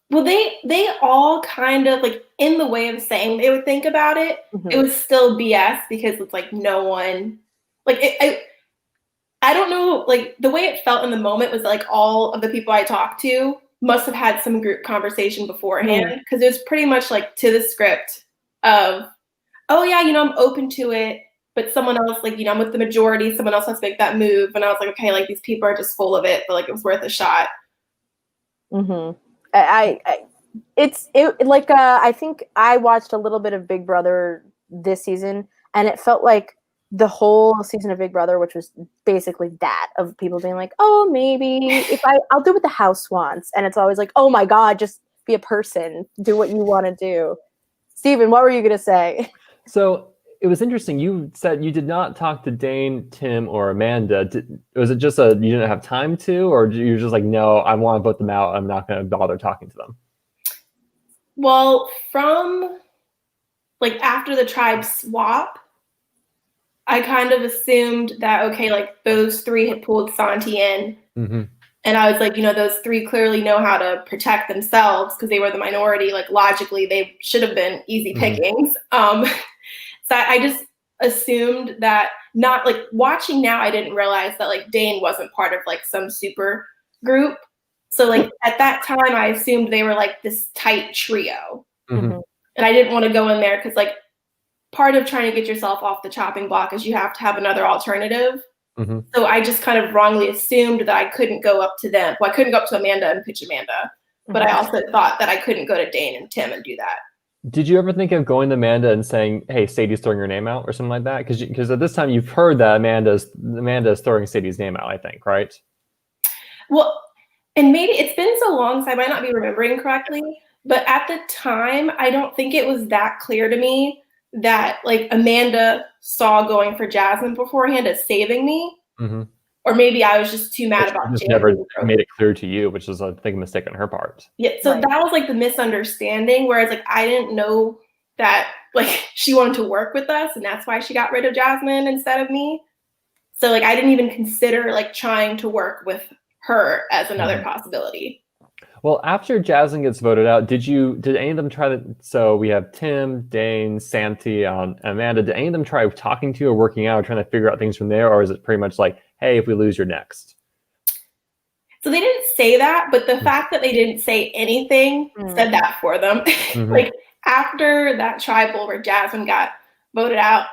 Well, they all kind of, like, in the way of saying they would think about it, it was still BS because it's like no one, like, I don't know, like, the way it felt in the moment was like all of the people I talked to must have had some group conversation beforehand, because it was pretty much like to the script of, oh yeah, I'm open to it, but someone else, like, I'm with the majority, someone else has to make that move. And I was like, okay, like, these people are just full of it, but like, it was worth a shot. I think I watched a little bit of Big Brother this season, and it felt like the whole season of Big Brother, which was basically that, of people being like, oh, maybe if I'll do what the house wants. And it's always like, oh my God, just be a person, do what you want to do. Steven, what were you going to say? So it was interesting. You said you did not talk to Dane, Tim, or Amanda. Was it just you didn't have time to, or you were just like, no, I want to vote them out, I'm not going to bother talking to them? Well, from like after the tribe swap, I kind of assumed that, okay, like, those three had pulled Santi in. And I was like, those three clearly know how to protect themselves because they were the minority. Like, logically, they should have been easy pickings. So I just assumed that, not like, watching now, I didn't realize that like Dane wasn't part of like some super group. So like at that time, I assumed they were like this tight trio. And I didn't want to go in there because like, part of trying to get yourself off the chopping block is you have to have another alternative. So I just kind of wrongly assumed that I couldn't go up to them. Well, I couldn't go up to Amanda and pitch Amanda, but I also thought that I couldn't go to Dane and Tim and do that. Did you ever think of going to Amanda and saying, "Hey, Sadie's throwing your name out" or something like that? Because at this time you've heard that Amanda's throwing Sadie's name out, I think, right? Well, and maybe it's been so long, so I might not be remembering correctly. But at the time, I don't think it was that clear to me that like Amanda saw going for Jasmine beforehand as saving me. Mm-hmm. Or maybe I was just too mad She about just Jan never being broken. made it clear to you, which was, I think, a mistake on her part. Yeah, so Right. that was like the misunderstanding, whereas like I didn't know that like she wanted to work with us, and that's why she got rid of Jasmine instead of me. So like I didn't even consider like trying to work with her as another possibility. Well, after Jasmine gets voted out, did any of them try to? So we have Tim, Dane, Santi, Amanda. Did any of them try talking to you or working out, or trying to figure out things from there, or is it pretty much like, hey, if we lose, you're next? So they didn't say that, but the fact that they didn't say anything said that for them. Like after that tribal where Jasmine got voted out,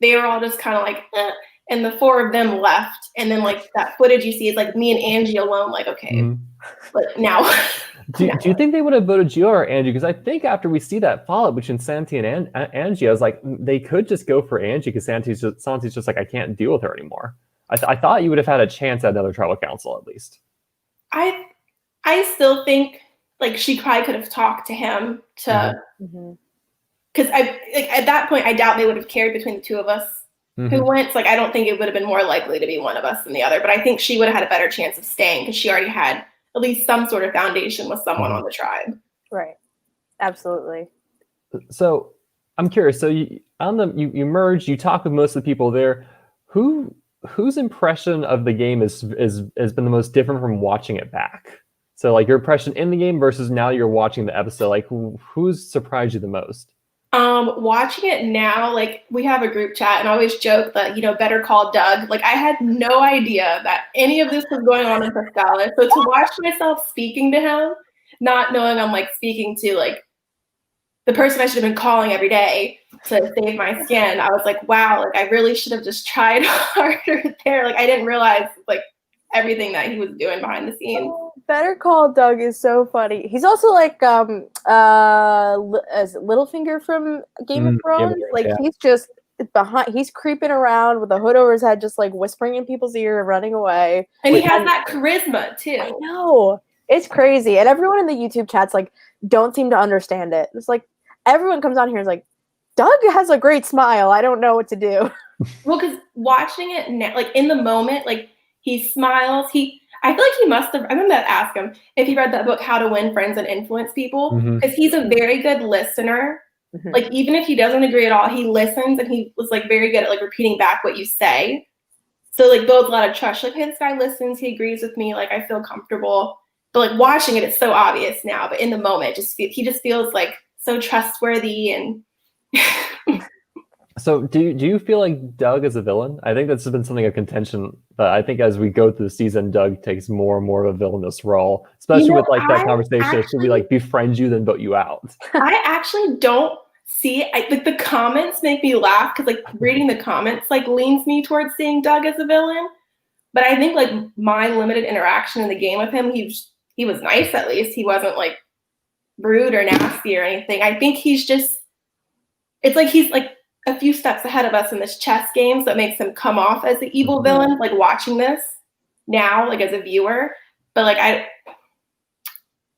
they were all just kind of like, eh. And the four of them left. And then like that footage you see is like me and Angie alone, like, okay, but now. Do you think they would have voted you or Angie? Because I think after we see that fallout between Santi and Angie, I was like, they could just go for Angie because Santi's just like, I can't deal with her anymore. I thought you would have had a chance at another tribal council at least. I still think like she probably could have talked to him to, because at that point I doubt they would have cared between the two of us who went. So, like I don't think it would have been more likely to be one of us than the other. But I think she would have had a better chance of staying because she already had at least some sort of foundation with someone on the tribe. Right. Absolutely. So I'm curious. So you merged. You talk with most of the people there. Whose impression of the game has been the most different from watching it back? So like your impression in the game versus now you're watching the episode. Like who's surprised you the most? Watching it now, like we have a group chat and I always joke that, better call Doug. Like I had no idea that any of this was going on in Pascala. So to watch myself speaking to him, not knowing I'm like speaking to like the person I should have been calling every day to save my skin, I was like, wow, like I really should have just tried harder there. Like I didn't realize like everything that he was doing behind the scenes. Better Call Doug is so funny. He's also like Littlefinger from Game of Thrones. Like he's just behind. He's creeping around with a hood over his head, just like whispering in people's ear and running away. And he has that charisma too. I know, it's crazy. And everyone in the YouTube chats like don't seem to understand it. It's like everyone comes on here and is like, Doug has a great smile. I don't know what to do. Well, because watching it now, like in the moment, like he smiles. I feel like he must have. I'm gonna ask him if he read that book, How to Win Friends and Influence People, because he's a very good listener. Like even if he doesn't agree at all, he listens, and he was like very good at like repeating back what you say. So like builds a lot of trust. Like, hey, this guy listens. He agrees with me. Like I feel comfortable. But like watching it, it's so obvious now. But in the moment, he just feels like so trustworthy and. So do you feel like Doug is a villain? I think that's been something of contention. But I think as we go through the season, Doug takes more and more of a villainous role, especially with like that conversation. It should be like befriend you than vote you out. I actually don't see it. Like the comments make me laugh because like reading the comments like leans me towards seeing Doug as a villain. But I think like my limited interaction in the game with him, he was nice at least. He wasn't like rude or nasty or anything. I think he's like a few steps ahead of us in this chess game, so it makes him come off as the evil villain, like watching this now, like as a viewer. But like I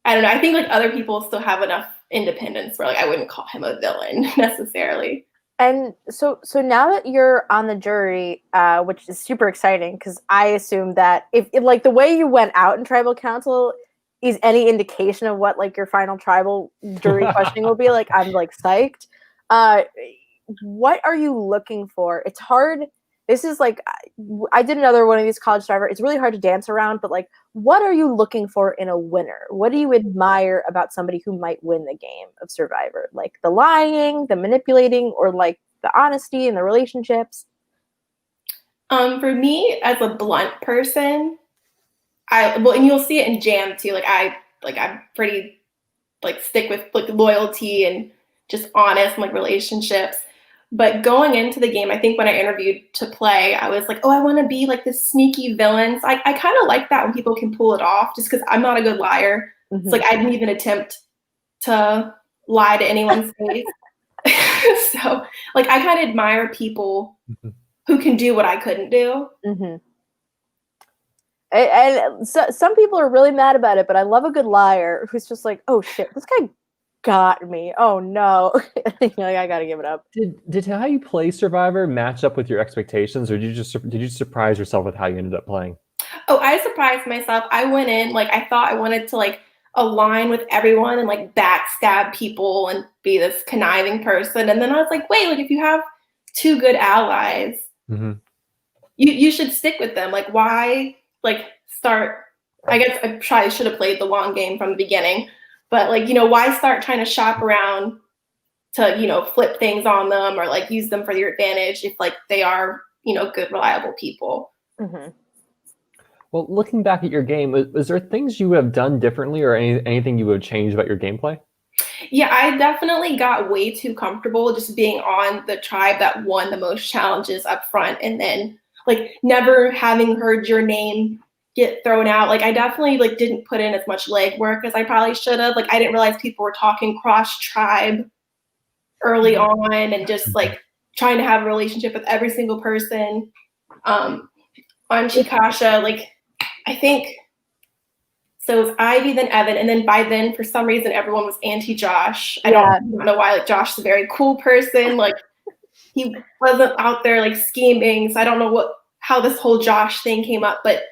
don't know. I think like other people still have enough independence where like I wouldn't call him a villain necessarily. And so now that you're on the jury, which is super exciting, because I assume that if like the way you went out in tribal council is any indication of what like your final tribal jury questioning will be, like I'm like psyched. What are you looking for? It's hard. This is like, I did another one of these college Survivor. It's really hard to dance around, but like, what are you looking for in a winner? What do you admire about somebody who might win the game of Survivor? Like the lying, the manipulating, or like the honesty in the relationships? For me, as a blunt person, and you'll see it in Jam too. I'm pretty like stick with like loyalty and just honest like relationships. But going into the game, I think when I interviewed to play, I was like, oh, I want to be like this sneaky villain. So I kind of like that when people can pull it off just because I'm not a good liar. So like I didn't even attempt to lie to anyone's face. So, like, I kind of admire people who can do what I couldn't do. Mm-hmm. And so, some people are really mad about it, but I love a good liar who's just like, oh shit, this guy got me. Oh no. Like, I gotta give it up. Did how you play Survivor match up with your expectations, or did you surprise yourself with how you ended up playing? Oh, I surprised myself. I went in, like, I thought I wanted to, like, align with everyone and, like, backstab people and be this conniving person. And then I was like, wait, like, if you have two good allies, you should stick with them. Like, why, like, start, I guess I probably should have played the long game from the beginning, but, like, you know, why start trying to shop around to, you know, flip things on them or, like, use them for your advantage if, like, they are, you know, good, reliable people. Mm-hmm. Well, looking back at your game, was there things you would have done differently or anything you would have changed about your gameplay? Yeah, I definitely got way too comfortable just being on the tribe that won the most challenges up front, and then, like, never having heard your name get thrown out. Like, I definitely, like, didn't put in as much legwork as I probably should have. Like, I didn't realize people were talking cross tribe early on and just, like, trying to have a relationship with every single person. On Chikasha, like, I think, so it was Ivy, then Evan, and then by then, for some reason, everyone was anti-Josh. I don't know why. Like, Josh is a very cool person. Like, he wasn't out there, like, scheming, so I don't know how this whole Josh thing came up, but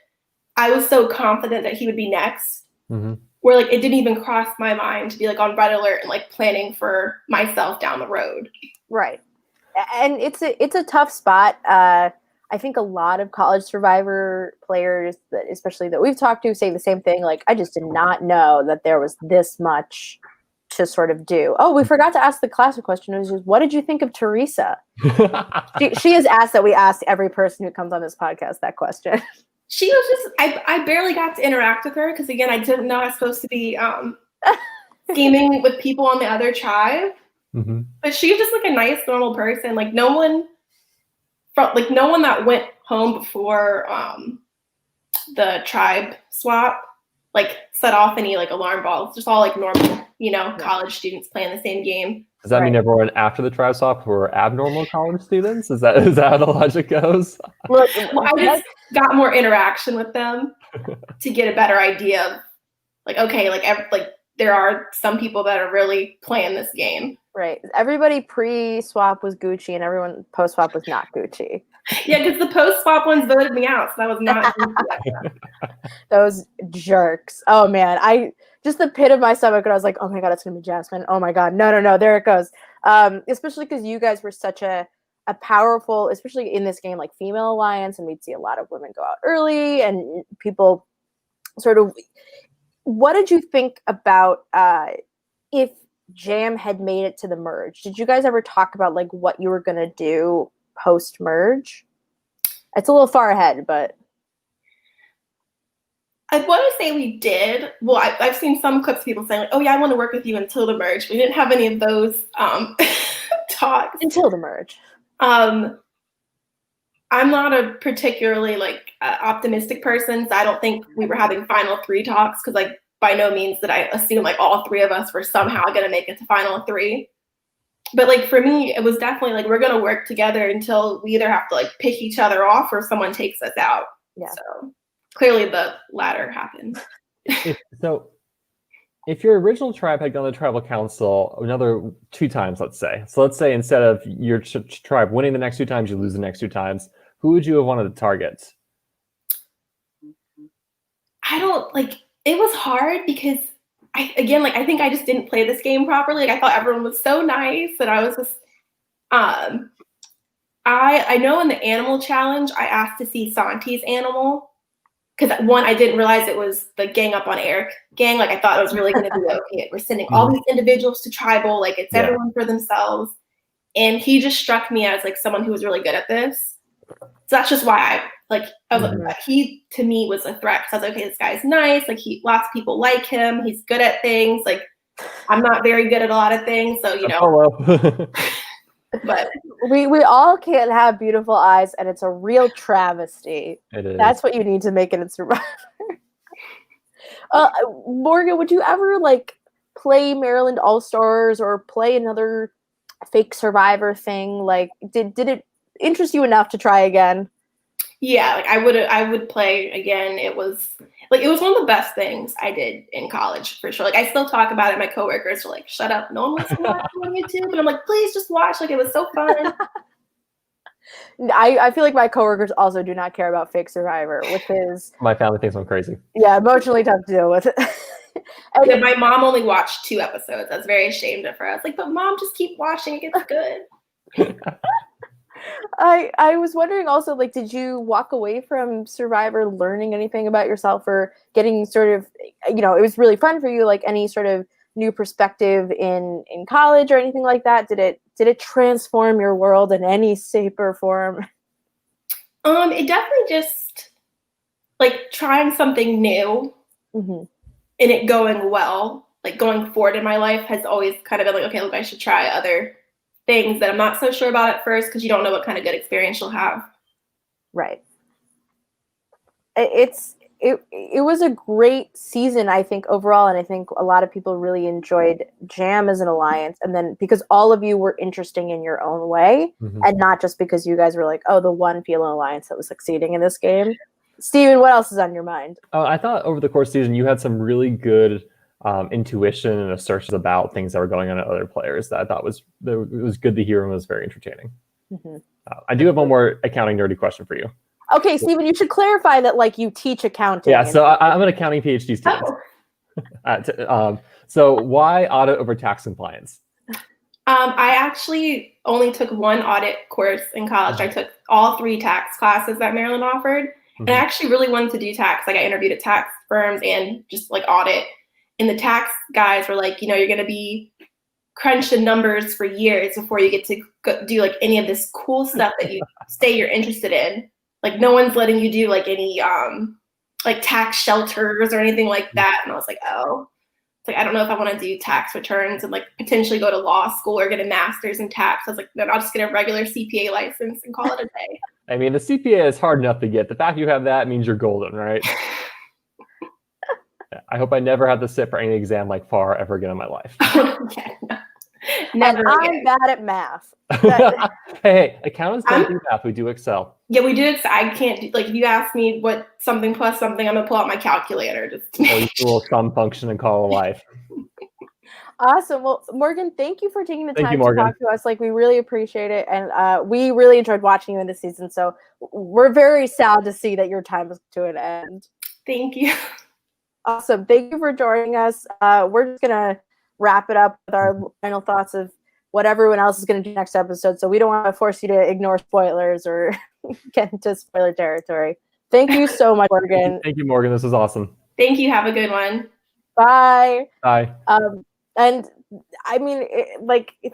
I was so confident that he would be next, where, like, it didn't even cross my mind to be, like, on red alert and, like, planning for myself down the road. Right. And it's a tough spot. I think a lot of college Survivor players, especially that we've talked to, say the same thing. Like, I just did not know that there was this much to sort of do. Oh, we forgot to ask the classic question. It was just, what did you think of Teresa? she has asked that we ask every person who comes on this podcast that question. She was just, I barely got to interact with her because, again, I didn't know I was supposed to be scheming with people on the other tribe. But she was just, like, a nice, normal person. Like, no one that went home before the tribe swap, like, set off any, like, alarm bells. Just all, like, normal, you know, college students playing the same game. Does that mean everyone after the tribe swap were abnormal college students? Is that how the logic goes? Well, I just got more interaction with them to get a better idea of, like, okay, like, there are some people that are really playing this game. Right. Everybody pre-swap was Gucci and everyone post-swap was not Gucci. Yeah, because the post-swap ones voted me out, so that was not Gucci. Those jerks. Oh, man. Just the pit of my stomach, and I was like, oh, my God, it's going to be Jasmine. Oh, my God. No. There it goes. Especially because you guys were such a powerful, especially in this game, like, female alliance, and we'd see a lot of women go out early and people sort of... What did you think about if Jam had made it to the merge? Did you guys ever talk about, like, what you were going to do post merge? It's a little far ahead, but I want to say we did. Well, I've seen some clips of people saying, like, oh yeah, I want to work with you until the merge. We didn't have any of those talks until the merge. I'm not a particularly, like, optimistic person, so I don't think we were having final three talks, because, like, by no means did I assume, like, all three of us were somehow going to make it to final three. But, like, for me, it was definitely, like, we're going to work together until we either have to, like, pick each other off or someone takes us out. Yeah. So clearly the latter happened. So if your original tribe had gone to tribal council another 2 times, let's say. So let's say instead of your tribe winning the next 2 times, you lose the next 2 times. Who would you have wanted to target? I don't, like, it was hard because I think I just didn't play this game properly. Like, I thought everyone was so nice, and I was just, I know in the animal challenge, I asked to see Santi's animal, because, one, I didn't realize it was the gang up on Eric gang. Like, I thought it was really going to be, okay, we're sending all these individuals to tribal, like, it's everyone for themselves. And he just struck me as, like, someone who was really good at this. So that's just why I was like, he to me was a threat, because I was like, okay, this guy's nice, like, lots of people like him, he's good at things, like, I'm not very good at a lot of things, so, you know. But we all can't have beautiful eyes, and it's a real travesty. It is. That's what you need to make it in Survivor. Morgan, would you ever, like, play Maryland All-Stars or play another fake Survivor thing? Like, did it interest you enough to try again? Yeah, like I would play again. It was one of the best things I did in college for sure. Like I still talk about it. My coworkers are like, "Shut up, no one wants to watch you on YouTube." And I'm like, "Please just watch." Like it was so fun. I feel like my coworkers also do not care about fake Survivor, which is My family thinks I'm crazy. Yeah, emotionally tough to deal with. Yeah, my mom only watched 2 episodes. I was very ashamed of her. I was like, "But mom, just keep watching. It gets good." I was wondering also, like, did you walk away from Survivor learning anything about yourself or getting sort of, it was really fun for you, like any sort of new perspective in college or anything like that? Did it transform your world in any shape or form? It definitely just like trying something new Mm-hmm. and it going well, like going forward in my life has always kind of been like, okay, look, I should try other things that I'm not so sure about at first because you don't know what kind of good experience you'll have. Right. It was a great season, I think, overall, and I think a lot of people really enjoyed Jam as an alliance, and then because all of you were interesting in your own way, and not just because you guys were like, oh, the one Phelan alliance that was succeeding in this game. Steven, what else is on your mind? I thought over the course of the season you had some really good intuition and assertions about things that were going on in other players that I thought it was good to hear and was very entertaining. Mm-hmm. I do have one more accounting nerdy question for you. Okay, Steven, you should clarify that, like, you teach accounting. Yeah, so I'm an accounting PhD student. Oh. So why audit over tax compliance? I actually only took one audit course in college. I took all 3 tax classes that Maryland offered. And I actually really wanted to do tax. Like I interviewed at tax firms and just like audit. And the tax guys were like, you're going to be crunching numbers for years before you get to do like any of this cool stuff that you say you're interested in. Like no one's letting you do like any like tax shelters or anything like that. And I was like, oh, it's like I don't know if I want to do tax returns and like potentially go to law school or get a master's in tax. I was like, no, I'll just get a regular CPA license and call it a day. I mean, the CPA is hard enough to get. The fact you have that means you're golden, right? I hope I never have to sit for any exam like FAR ever again in my life. Okay, no. Never and I'm bad at math. hey, accountants don't do math. We do Excel. Yeah, we do Excel. I can't do, like, if you ask me what something plus something, I'm going to pull out my calculator. Or you do a little sum function and call it life. Awesome. Well, Morgan, thank you for taking the time to Morgan. talk to us. Like, we really appreciate it. And we really enjoyed watching you in this season. So we're very sad to see that your time is to an end. Thank you. Awesome. Thank you for joining us. We're just going to wrap it up with our final thoughts of what everyone else is going to do next episode. So we don't want to force you to ignore spoilers or get into spoiler territory. Thank you so much, Morgan. Thank you, Morgan. This was awesome. Thank you. Have a good one. Bye. Bye. And I mean,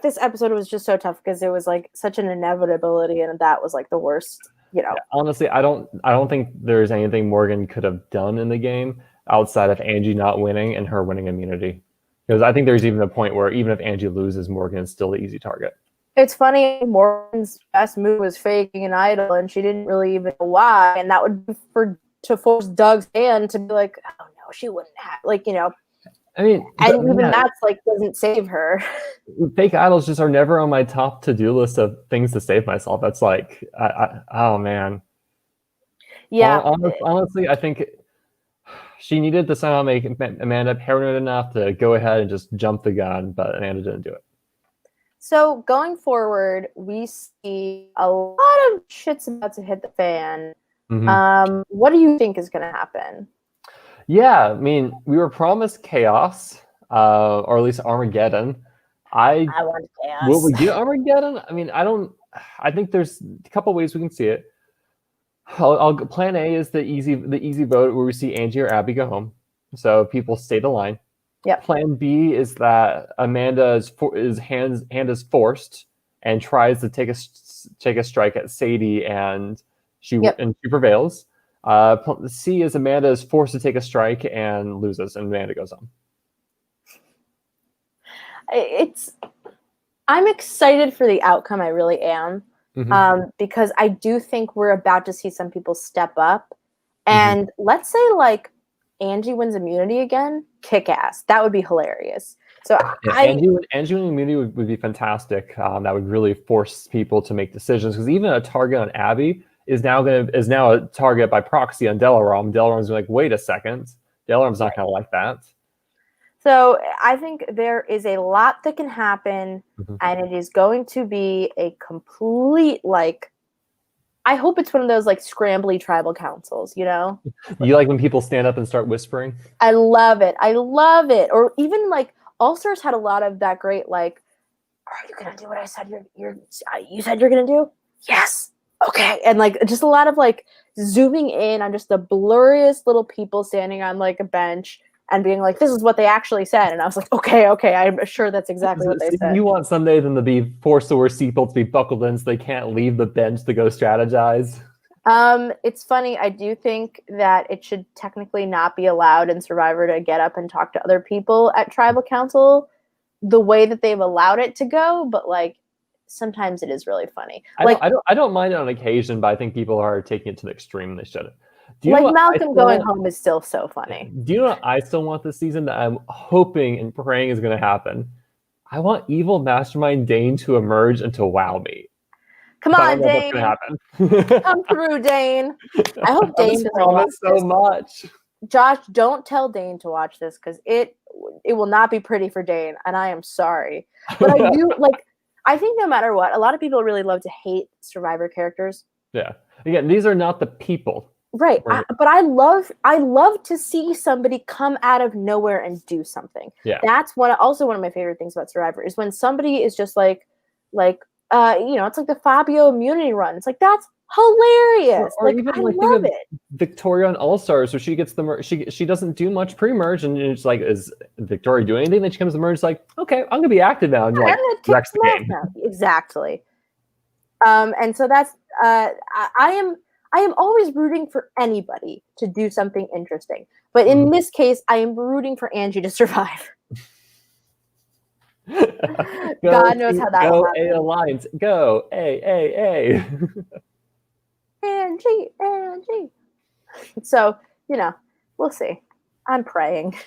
this episode was just so tough because it was like such an inevitability, and that was like the worst, Yeah, honestly, I don't think there's anything Morgan could have done in the game outside of Angie not winning and her winning immunity. Because I think there's even a point where even if Angie loses, Morgan is still the easy target. It's funny, Morgan's best move was faking an idol, and she didn't really even know why, and that would be to force Doug's hand to be like, oh no, she wouldn't have, I mean, and even that's doesn't save her. Fake idols just are never on my top to-do list of things to save myself. That's like, oh man. Yeah. Honestly, I think she needed to somehow make Amanda paranoid enough to go ahead and just jump the gun, but Amanda didn't do it. So going forward, we see a lot of shit's about to hit the fan. Mm-hmm. What do you think is going to happen? Yeah, I mean, we were promised chaos, or at least Armageddon. I want chaos. Will we get Armageddon? I mean, I think there's a couple ways we can see it. Plan A is the easy vote where we see Angie or Abby go home, so people stay the line. Yeah. Plan B is that Amanda hand is forced and tries to take a strike at Sadie, and she prevails. C is Amanda is forced to take a strike and loses, and Amanda goes home. I'm excited for the outcome. I really am. Mm-hmm. Because I do think we're about to see some people step up. And let's say Angie wins immunity again, kick ass. That would be hilarious. So Angie and Immunity would be fantastic. That would really force people to make decisions, because even a target on Abby is now a target by proxy on Delaram. Delarom's like, wait a second, Delaram's not going to like that. So I think there is a lot that can happen, and it is going to be a complete, like, I hope it's one of those like scrambly tribal councils, you know? You like when people stand up and start whispering? I love it. Or even like All Stars had a lot of that great, like, are you gonna do what I said you said you're gonna do? Yes. Okay. And like just a lot of like zooming in on just the blurriest little people standing on like a bench and being like, this is what they actually said. And I was like, okay, I'm sure that's exactly what they said. You want someday them to be forced to wear seatbelts, to be buckled in so they can't leave the bench to go strategize? It's funny. I do think that it should technically not be allowed in Survivor to get up and talk to other people at Tribal Council the way that they've allowed it to go, but like sometimes it is really funny. I don't mind it on occasion, but I think people are taking it to the extreme and they shouldn't. Malcolm going home is still so funny. Do you know what I still want this season that I'm hoping and praying is going to happen? I want evil mastermind Dane to emerge and to wow me. Come on, Dane. Come through, Dane. I hope Dane doesn't watch so much. Josh, don't tell Dane to watch this, because it will not be pretty for Dane, and I am sorry. But I do I think no matter what, a lot of people really love to hate Survivor characters. Yeah. Again, these are not the people. Right. But I love to see somebody come out of nowhere and do something. Yeah. That's one of my favorite things about Survivor is when somebody is just it's like the Fabio immunity run. It's like, that's hilarious. Or even I love it. Victoria on All Stars, where she gets the she doesn't do much pre-merge, and it's like, is Victoria doing anything? Then she comes to merge, like, okay, I'm gonna be active now, and like wrecks the game. Exactly. And so that's I am always rooting for anybody to do something interesting. But in this case, I am rooting for Angie to survive. God knows how that will happen. A Alliance. Go. A. Angie. So, we'll see. I'm praying.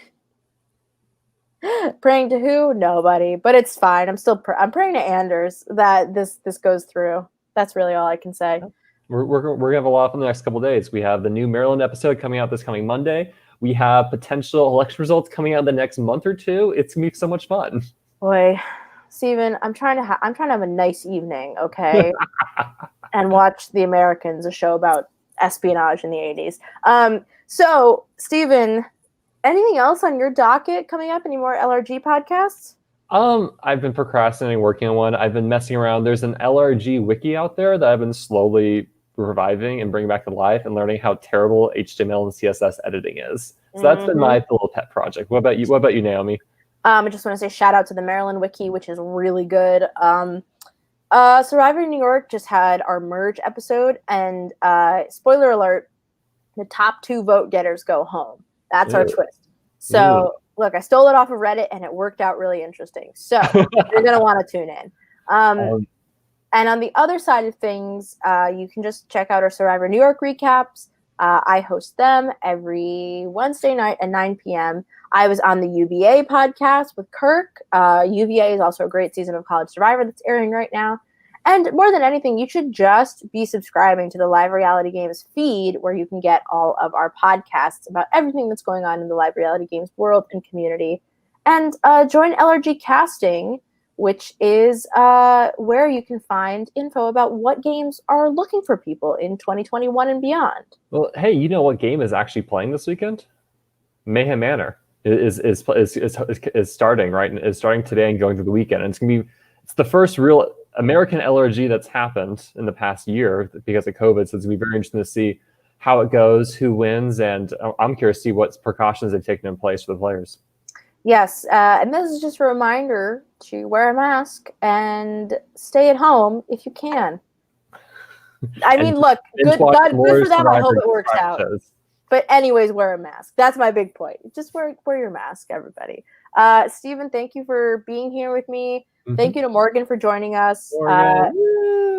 Praying to who? Nobody. But it's fine. I'm praying to Anders that this goes through. That's really all I can say. We're gonna have a lot from the next couple of days. We have the new Maryland episode coming out this coming Monday. We have potential election results coming out the next month or two. It's gonna be so much fun. Boy, Steven, I'm trying to have a nice evening, okay, and watch The Americans, a show about espionage in the 80s. So, Steven, anything else on your docket coming up? Any more LRG podcasts? I've been procrastinating working on one. I've been messing around. There's an LRG wiki out there that I've been slowly reviving and bringing back to life and learning how terrible HTML and CSS editing is. So that's been my little pet project. What about you, Naomi? I just want to say shout out to the Maryland wiki, which is really good. Survivor New York just had our merge episode, and spoiler alert, the top 2 vote getters go home. That's our twist. So look, I stole it off of Reddit, and it worked out really interesting. So you're going to want to tune in. And on the other side of things, you can just check out our Survivor New York recaps. I host them every Wednesday night at 9 p.m. I was on the UVA podcast with Kirk. UVA is also a great season of College Survivor that's airing right now. And more than anything, you should just be subscribing to the Live Reality Games feed, where you can get all of our podcasts about everything that's going on in the Live Reality Games world and community. And join LRG Casting, which is where you can find info about what games are looking for people in 2021 and beyond. Well, hey, you know what game is actually playing this weekend? Mayhem Manor is starting, right? And is starting today and going through the weekend. And it's the first real American LRG that's happened in the past year because of COVID. So it's gonna be very interesting to see how it goes, who wins, and I'm curious to see what precautions they've taken in place for the players. Yes, and this is just a reminder to wear a mask and stay at home if you can. I mean, look, good for them. I hope it works out. But anyways, wear a mask. That's my big point. Just wear your mask, everybody. Steven, thank you for being here with me. Mm-hmm. Thank you to Morgan for joining us.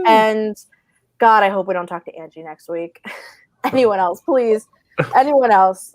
And God, I hope we don't talk to Angie next week. Anyone else, please. Anyone else.